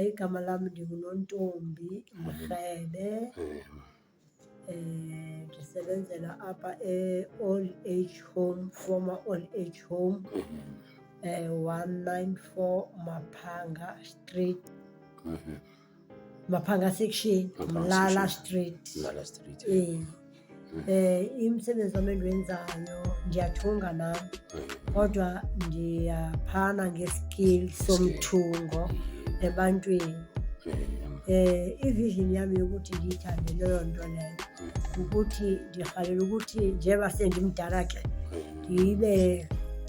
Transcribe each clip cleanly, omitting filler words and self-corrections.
igama lami ndinguNontombi Mrhebe. Ndisebenzela apha e-old age home, former old age home, 194 Maphanga Street, Maphanga section, Mlala Street. Imisebenzi wami endiwenzayo ndiyathunga nam, kodwa ndiyaphana ngeskill somthungo ebantwini. Ivision yami yokuthi ndiyithande leyo nto leyo ukuthi ndirhalela ukuthi njengoba sendimdala ke ndibe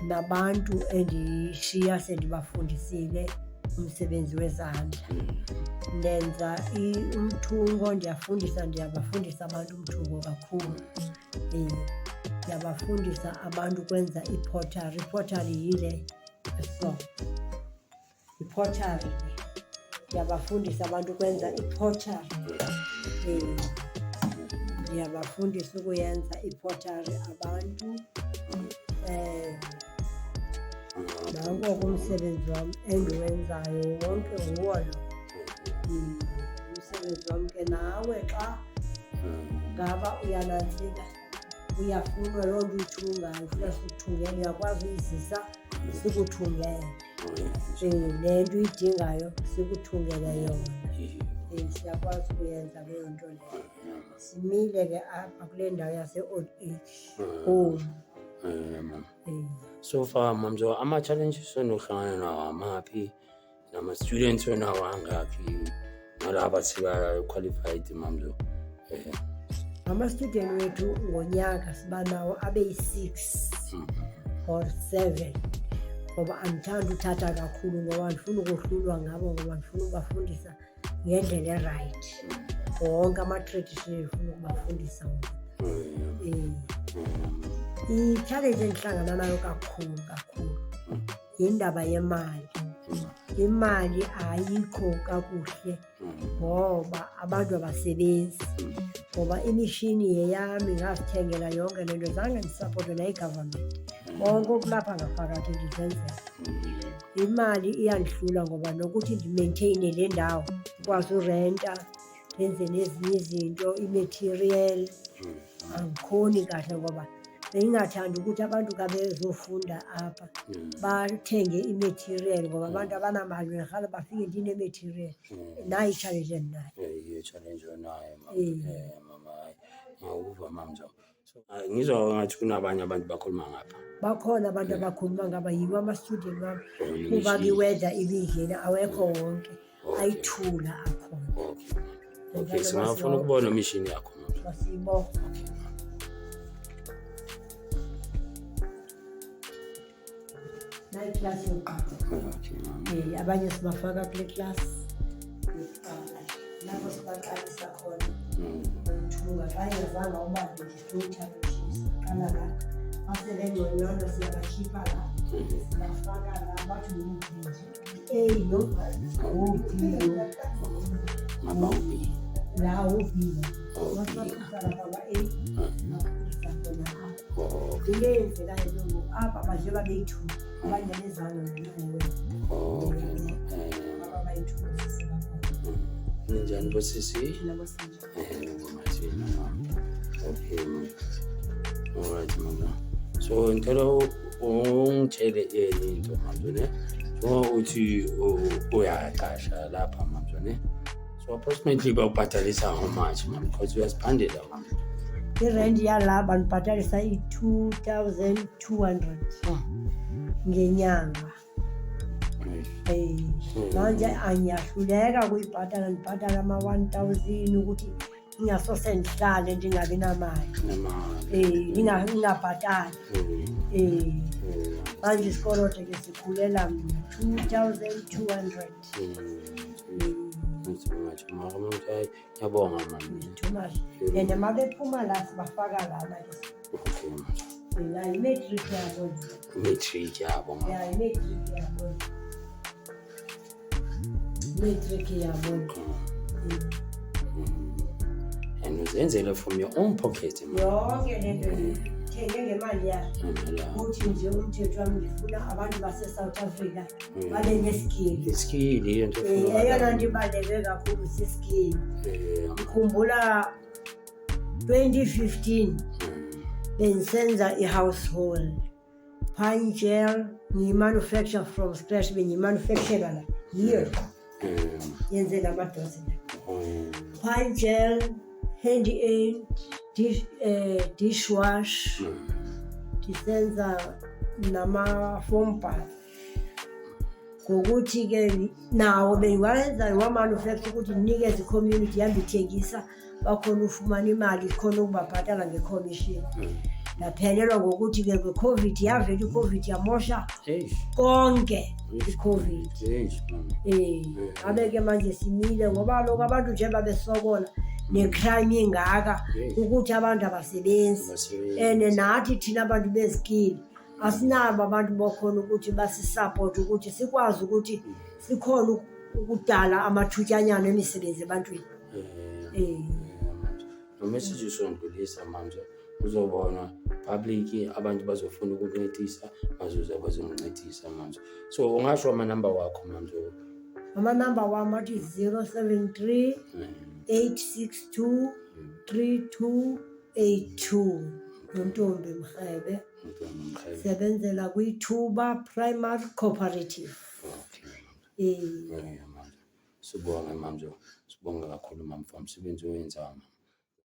nabantu endishiya sendibafundisile umsebenzi wezandla. Ndenza umthungo, ndiyabafundisa abantu umthungo kakhulu. Ndiyabafundisa abantu ukwenza ipottery. Ipottery yile so ipottery ndiyabafundisa abantu ukwenza ipottery. Ndiyabafundisa ukuyenza ipottery abantu. Nanko umsebenzi wami endiwenzayo wonke nguwo lo. Umsebenzi wami ke nawe xa ngaba uyanantsika, uyafunwa loo nto uyithungayo, ufuna sikuthungele, uyakwazi uyizisa sikuthungele. Le nto uyidingayo sikuthungele yona. Siyakwazi ukuyenza leyo nto leyo. Simile ke apha kule ndawo yase-old age home. So far mamzo, ama-challenges enohlangana nawo amaphi, nama-students wenawo angaphi, nalaba seba-qualified mamzo? Ama-student wethu ngonyaka siba nawo abeyi-6 or 7, ngoba andithandi uthatha kakhulu ngoba ndifuna ukohlulwa ngabo, ngoba ndifuna ukubafundisa ngendlela erayithi. Wonke ama-tradition ndifuna ukubafundisa wona. I-challenge endihlangana nayo kakhulu yindaba yemali. Imali ayikho kakuhle ngoba abantu abasebenzi, ngoba imishini yeyami ngazithengela yonke le nto, zange ndisapotwe nayi-government. Konke okulapha ngaphakathi ndizenzela. Imali iyandihlula ngoba nokuthi ndimaintheyine le ndawo, ukwazi urenta, ndenze nezinye izinto, i-material, angikhoni kahle ngoba bendingathandi ukuthi abantu ka bezofunda apha bathenge i-material ngoba abantu abanamali bendirhala bafike ndine-material. Nayo i-challenge endinayo. I-challenge onayo mama, ngiyawuva mamzo. So ngizwa ngathi kunabanye abantu bakhuluma ngapha. Bakhona abantu abakhuluma ngaba yibo ama-student wami, kuba kwi-weather ibindlela awekho wonke, ayithula akhona. Okay, singafuna ukubona imishini yakho. Masiyibona. Nayi class yokuqala. Abanye sibafaka kule class yokuqala. Lapho sibaqalisa khona. Thunga xa ingazanga uba ndizithatha qala la. Asebengcono siyabakhipha la. Sibafaka la bathi nje. No. Mama ubi. La ubi. Wasaqala baba ile indlela yelo apha baje babeyithuka abanye nezanga ngewe. Baba bayithuka sisebakho. Njani bosisi? Nabosisi. Mathina. Okay. Alright mama. So ngicela ungitshele into mamzo ne. So uthi uyaqasha lapha mamzo ne. So approximately bawubhatalisa how much mama, because uyasiphandela mama? I-rent yalapha ndibhatalisa i-2,200 ngenyanga. Manje angiyahluleka ukuyibhatala, ndibhatala ama-1,000 ukuthi ingasose ndihlale ndingabi namali. Ngingabhatali. Manje isikoloto ke sikhulela mna 2,200. Ngiyabonga mama. Too much. And uma bephuma la sibafaka lana ke. La i-matric yabo. I-matric yabo. Yeah, i-matric yabo. Matric yabo. And uzenzele from your own pocket. Yonke le nto ngithenge ngemali yakhe ukuthi nje umthetho wami ngifuna abantu base-South Africa babe ne-skill. Iskill into Eyona nto ibaluleke kakhulu si-skill. Ngikhumbula 2015 bengisenza i-household pine gel, ngiyi-manufacture from scratch, bengiyi-manufacturer la yiyo yenzela amadosi la. Pine gel, handy aid, dishwash, ndisenza nama-foam bath. Ngokuthi-ke nawo bengiwayenza ngiwa-manufacture ukuthi ndinikeze i-community yami ithengisa bakhona ufumana imali khona ukubabhatala nge-commission. Ndaphelelwa ngokuthi-ke kwe-COVID yavela i-COVID yamosha konke i-COVID. Ngabe-ke manje simile ngoba lokhu abantu njengoba besokola ne-crime ingaka ukuthi abantu abasebenzi and nathi thina abantu bezikili asinabo abantu bokhona ukuthi basisupport ukuthi sikwazi ukuthi sikhona ukudala amathutyanyana emisebenzi ebantwini. Lo message usondlulisa manje uzobona public abantu bazofuna ukuncedisa bazoza bazoncedisa manje. So ungasho amanamba wakho manje? Amanamba wami athi 073 862 3282. Nontombi Mrhebe. Sebenzela kwi-Thuba Primary Cooperative. Sibonge manje. Sibonga kakhulu mama for umsebenzi owenzayo.